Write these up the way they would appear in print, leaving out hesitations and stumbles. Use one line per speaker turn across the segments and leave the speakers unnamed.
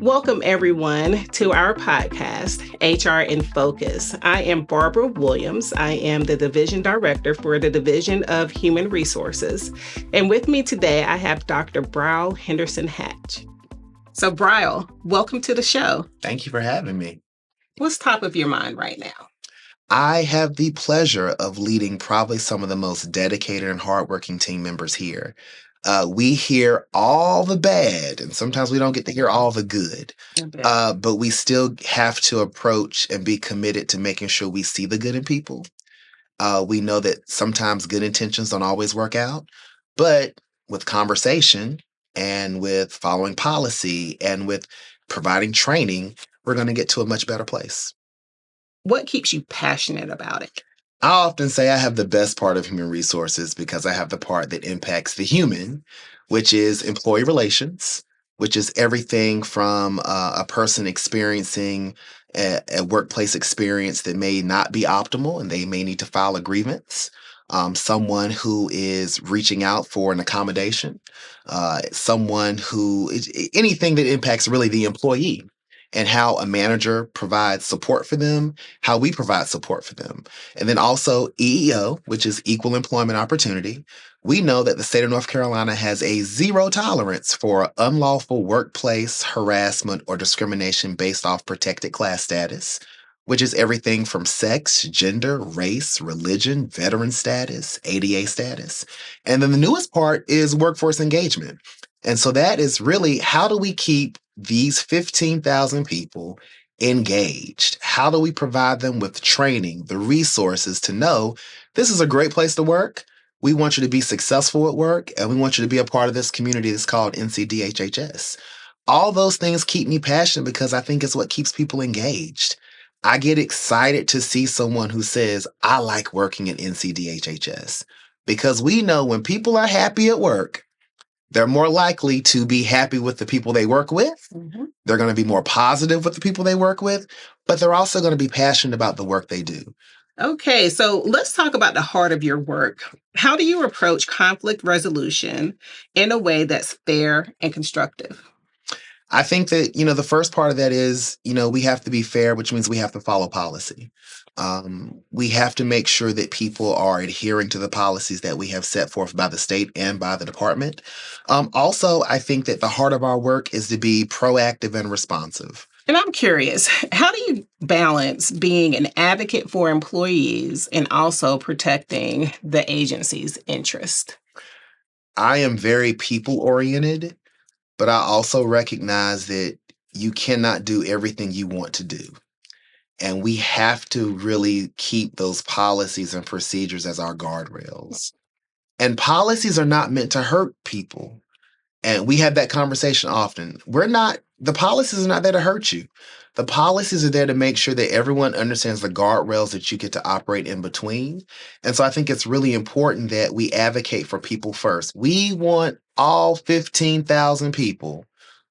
Welcome, everyone, to our podcast, HR in Focus. I am Barbara Williams. I am the Division Director for the Division of Human Resources. And with me today, I have Dr. Bryle Hatch. So, Bryle, welcome to the show.
Thank you for having me.
What's top of your mind right now?
I have the pleasure of leading probably some of the most dedicated and hardworking team members here. We hear all the bad, and sometimes we don't get to hear all the good. But we still have to approach and be committed to making sure we see the good in people. We know that sometimes good intentions don't always work out, but with conversation and with following policy and with providing training, we're going to get to a much better place.
What keeps you passionate about it?
I often say I have the best part of human resources because I have the part that impacts the human, which is employee relations, which is everything from a person experiencing a workplace experience that may not be optimal and they may need to file a grievance. Someone who is reaching out for an accommodation, someone who anything that impacts really the employee and how a manager provides support for them, how we provide support for them. And then also EEO, which is Equal Employment Opportunity. We know that the state of North Carolina has a zero tolerance for unlawful workplace harassment or discrimination based off protected class status, which is everything from sex, gender, race, religion, veteran status, ADA status. And then the newest part is workforce engagement. And so that is really, how do we keep these 15,000 people engaged? How do we provide them with training, the resources to know this is a great place to work? We want you to be successful at work, and we want you to be a part of this community that's called NCDHHS. All those things keep me passionate because I think it's what keeps people engaged. I get excited to see someone who says, I like working at NCDHHS, because we know when people are happy at work, they're more likely to be happy with the people they work with. Mm-hmm. They're going to be more positive with the people they work with, but they're also going to be passionate about the work they do.
Okay, so let's talk about the heart of your work. How do you approach conflict resolution in a way that's fair and constructive?
I think that, the first part of that is, we have to be fair, which means we have to follow policy. We have to make sure that people are adhering to the policies that we have set forth by the state and by the department. Also, I think that the heart of our work is to be proactive and responsive.
And I'm curious, how do you balance being an advocate for employees and also protecting the agency's interest?
I am very people-oriented, but I also recognize that you cannot do everything you want to do. And we have to really keep those policies and procedures as our guardrails. And policies are not meant to hurt people. And we have that conversation often. The policies are not there to hurt you. The policies are there to make sure that everyone understands the guardrails that you get to operate in between. And so I think it's really important that we advocate for people first. We want all 15,000 people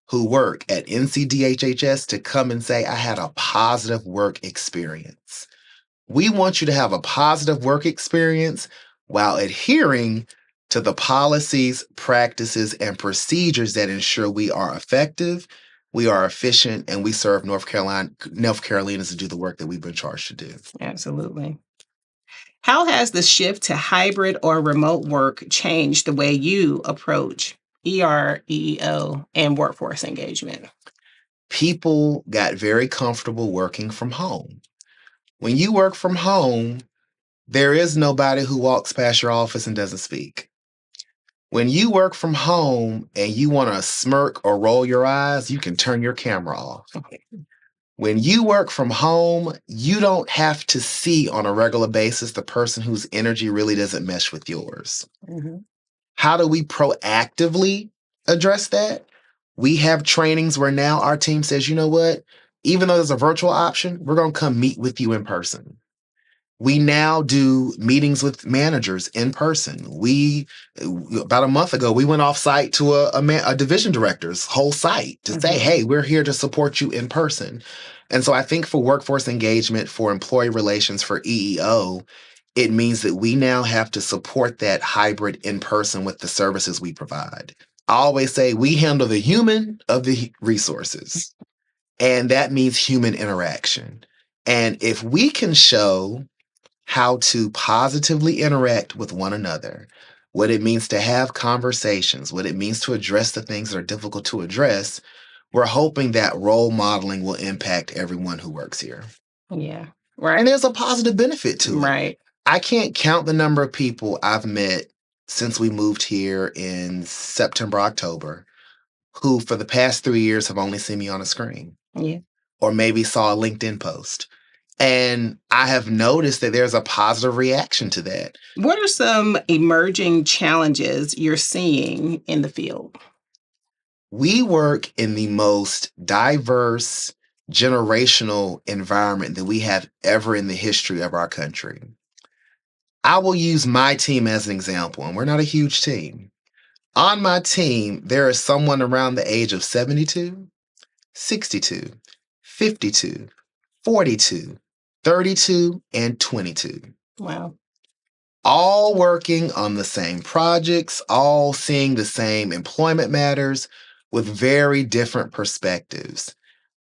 who work at NCDHHS to come and say, I had a positive work experience. We want you to have a positive work experience while adhering to the policies, practices, and procedures that ensure we are effective, we are efficient, and we serve North Carolinians to do the work that we've been charged to do.
Absolutely. How has the shift to hybrid or remote work changed the way you approach EEO, and workforce engagement?
People got very comfortable working from home. When you work from home, there is nobody who walks past your office and doesn't speak. When you work from home and you want to smirk or roll your eyes, you can turn your camera off. When you work from home, you don't have to see on a regular basis the person whose energy really doesn't mesh with yours. Mm-hmm. How do we proactively address that? We have trainings where now our team says, you know what? Even though there's a virtual option, we're going to come meet with you in person. We now do meetings with managers in person. About a month ago, we went off site to a division director's whole site to say, hey, we're here to support you in person. And so I think for workforce engagement, for employee relations, for EEO, it means that we now have to support that hybrid in person with the services we provide. I always say we handle the human of the resources, and that means human interaction. And if we can show how to positively interact with one another, what it means to have conversations, what it means to address the things that are difficult to address, we're hoping that role modeling will impact everyone who works here.
Yeah. Right.
And there's a positive benefit to it.
Right.
I can't count the number of people I've met since we moved here in September, October, who for the past 3 years have only seen me on a screen.
Yeah.
Or maybe saw a LinkedIn post. And I have noticed that there's a positive reaction to that.
What are some emerging challenges you're seeing in the field?
We work in the most diverse generational environment that we have ever in the history of our country. I will use my team as an example, and we're not a huge team. On my team, there is someone around the age of 72, 62, 52, 42, 32, and 22.
Wow.
All working on the same projects, all seeing the same employment matters with very different perspectives.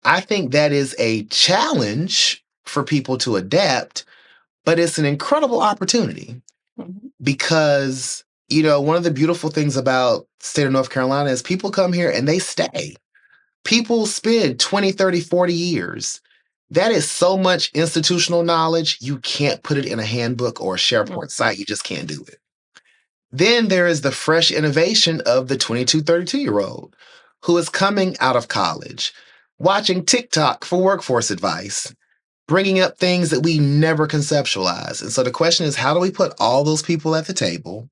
I think that is a challenge for people to adapt, but it's an incredible opportunity because, one of the beautiful things about the state of North Carolina is people come here and they stay. People spend 20, 30, 40 years. That is so much institutional knowledge, you can't put it in a handbook or a SharePoint site. You just can't do it. Then there is the fresh innovation of the 22, 32-year-old who is coming out of college, watching TikTok for workforce advice, bringing up things that we never conceptualized. And so the question is, how do we put all those people at the table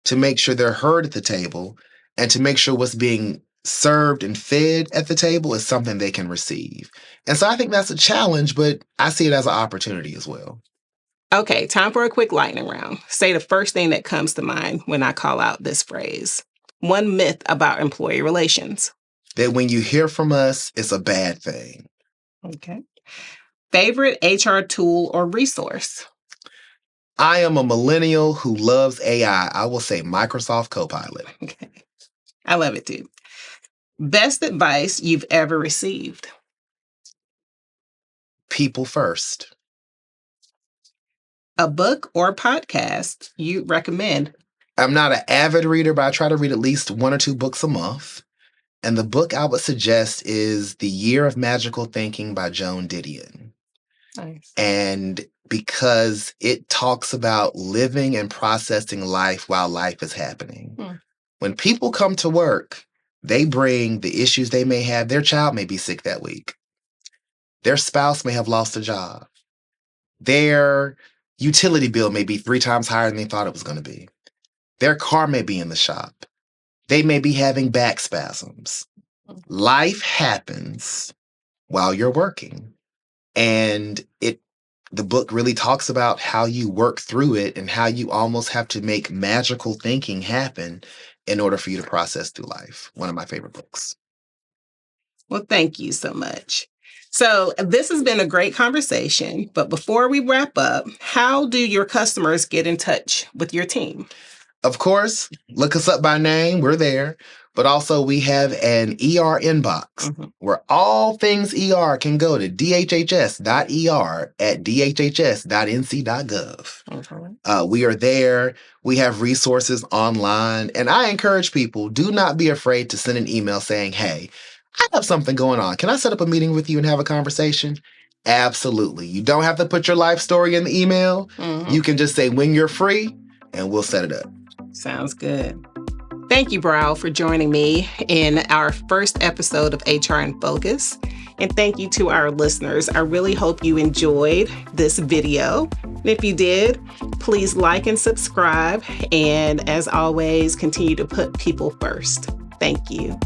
to make sure they're heard at the table and to make sure what's being served and fed at the table is something they can receive? And so I think that's a challenge, but I see it as an opportunity as well.
Okay, time for a quick lightning round. Say the first thing that comes to mind when I call out this phrase. One myth about employee relations.
That when you hear from us, it's a bad thing.
Okay. Favorite HR tool or resource?
I am a millennial who loves AI. I will say Microsoft Copilot.
Okay. I love it too. Best advice you've ever received?
People first.
A book or podcast you recommend?
I'm not an avid reader, but I try to read at least 1 or 2 books a month. And the book I would suggest is The Year of Magical Thinking by Joan Didion.
Nice.
And because it talks about living and processing life while life is happening. When people come to work, they bring the issues they may have. Their child may be sick that week. Their spouse may have lost a job. Their utility bill may be 3 times higher than they thought it was going to be. Their car may be in the shop. They may be having back spasms. Life happens while you're working. And the book really talks about how you work through it and how you almost have to make magical thinking happen in order for you to process through life. One of my favorite books.
Well, thank you so much. So this has been a great conversation, but before we wrap up, how do your customers get in touch with your team?
Of course, look us up by name. We're there. But also we have an ER inbox where all things ER can go to dhhs.er@dhhs.nc.gov. We are there. We have resources online. And I encourage people, do not be afraid to send an email saying, hey, I have something going on. Can I set up a meeting with you and have a conversation? Absolutely. You don't have to put your life story in the email. You can just say when you're free and we'll set it up.
Sounds good. Thank you, Bryle, for joining me in our first episode of HR in Focus. And thank you to our listeners. I really hope you enjoyed this video. And if you did, please like and subscribe. And as always, continue to put people first. Thank you.